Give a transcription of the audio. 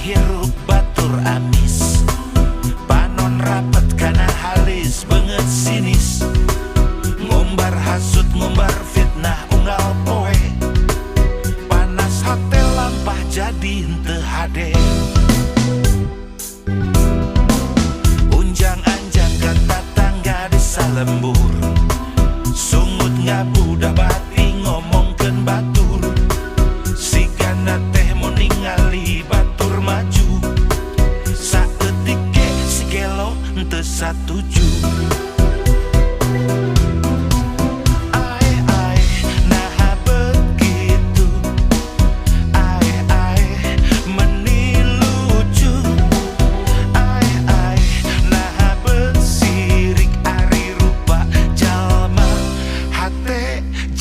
hirup batur amis, panon rapet kana halis banget sinis, ngumbar hasut ngumbar fitnah unggal poe, panas hotel lampah jadi henteu hade, unjang-anjang ka tatangga desa lembur, sungut ngabudah bat